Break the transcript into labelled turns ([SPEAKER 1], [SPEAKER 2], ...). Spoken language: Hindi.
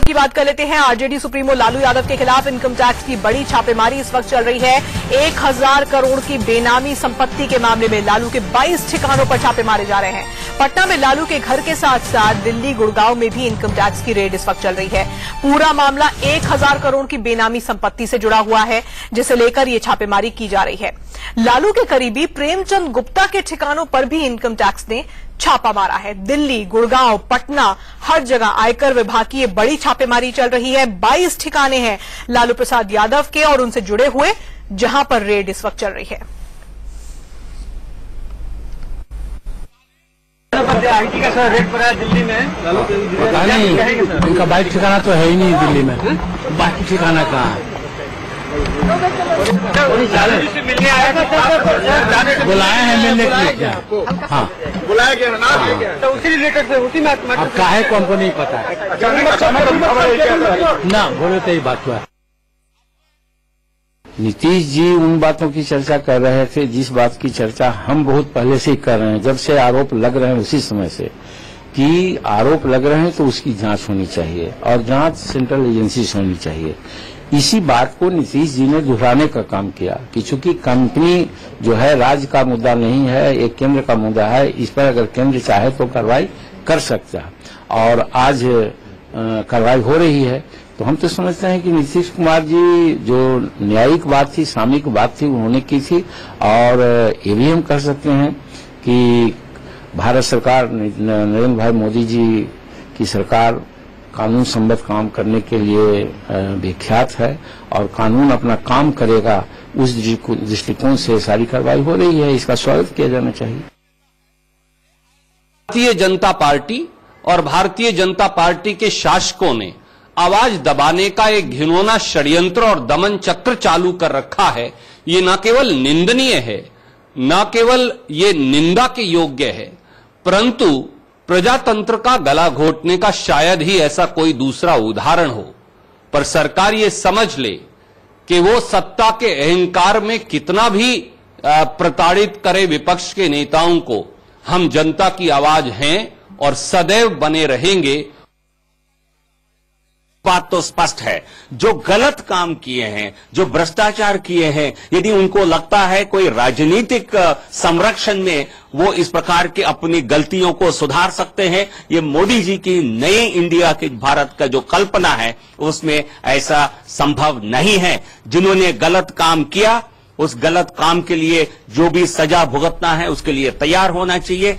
[SPEAKER 1] की बात कर लेते हैं। आरजेडी सुप्रीमो लालू यादव के खिलाफ इनकम टैक्स की बड़ी छापेमारी इस वक्त चल रही है। 1000 करोड़ की बेनामी संपत्ति के मामले में लालू के 22 ठिकानों पर छापे मारे जा रहे हैं। पटना में लालू के घर के साथ साथ दिल्ली, गुड़गांव में भी इनकम टैक्स की रेड इस वक्त चल रही है। पूरा मामला 1000 करोड़ की बेनामी संपत्ति से जुड़ा हुआ है, जिसे लेकर ये छापेमारी की जा रही है। लालू के करीबी प्रेमचंद गुप्ता के ठिकानों पर भी इनकम टैक्स ने छापा मारा है। दिल्ली, गुड़गांव, पटना, हर जगह आयकर विभाग की ये बड़ी छापेमारी चल रही है। 22 ठिकाने हैं लालू प्रसाद यादव के और उनसे जुड़े हुए, जहां पर रेड इस वक्त चल रही है।
[SPEAKER 2] रेट पड़ा है दिल्ली में,
[SPEAKER 3] पता नहीं, उनका 22 ठिकाना तो है ही नहीं दिल्ली में। बाकी ठिकाना कहाँ है?
[SPEAKER 2] मिलने आया था,
[SPEAKER 3] बुलाए हैं मिलने के लिए क्या? हाँ,
[SPEAKER 2] बुलाया गया ना, तो उसी रिलेटेड से उसी में
[SPEAKER 3] अब काहे कंपनी नहीं पता है ना, बोले तो ये बात हुआ। नीतीश जी उन बातों की चर्चा कर रहे थे जिस बात की चर्चा हम बहुत पहले से ही कर रहे हैं, जब से आरोप लग रहे हैं उसी समय से, कि आरोप लग रहे हैं तो उसकी जांच होनी चाहिए और जांच सेंट्रल एजेंसी से होनी चाहिए। इसी बात को नीतीश जी ने दोहराने का काम किया कि चूंकि कंपनी जो है राज्य का मुद्दा नहीं है, एक केंद्र का मुद्दा है, इस पर अगर केंद्र चाहे तो कार्रवाई कर सकता है और आज कार्रवाई हो रही है। तो हम तो समझते हैं कि नीतीश कुमार जी जो न्यायिक बात थी, सामयिक बात थी, उन्होंने की थी। और ये भी हम कह सकते हैं कि भारत सरकार, नरेंद्र भाई मोदी जी की सरकार कानून सम्मत काम करने के लिए विख्यात है और कानून अपना काम करेगा, उस दृष्टिकोण से सारी कार्रवाई हो रही है। इसका स्वागत किया जाना चाहिए।
[SPEAKER 4] भारतीय जनता पार्टी और भारतीय जनता पार्टी के शासकों ने आवाज दबाने का एक घिनौना षड्यंत्र और दमन चक्र चालू कर रखा है। ये न केवल निंदनीय है, न केवल ये निंदा के योग्य है, परंतु प्रजातंत्र का गला घोटने का शायद ही ऐसा कोई दूसरा उदाहरण हो। पर सरकार ये समझ ले कि वो सत्ता के अहंकार में कितना भी प्रताड़ित करे विपक्ष के नेताओं को, हम जनता की आवाज हैं और सदैव बने रहेंगे।
[SPEAKER 5] बात तो स्पष्ट है, जो गलत काम किए हैं, जो भ्रष्टाचार किए हैं, यदि उनको लगता है कोई राजनीतिक संरक्षण में वो इस प्रकार की अपनी गलतियों को सुधार सकते हैं, ये मोदी जी की नई इंडिया की भारत का जो कल्पना है उसमें ऐसा संभव नहीं है। जिन्होंने गलत काम किया, उस गलत काम के लिए जो भी सजा भुगतना है उसके लिए तैयार होना चाहिए।